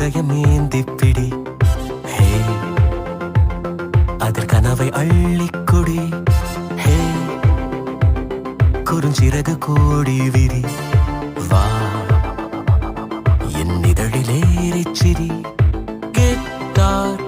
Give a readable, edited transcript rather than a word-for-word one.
இதயமேந்திப்பிடி. ஹே, அதில் கனவை அள்ளிக்குடி. ஹே, குறுஞ்சிறகு கோடி விரி. வா, என் இதழிலேறிச்சிரி. கேட்டார்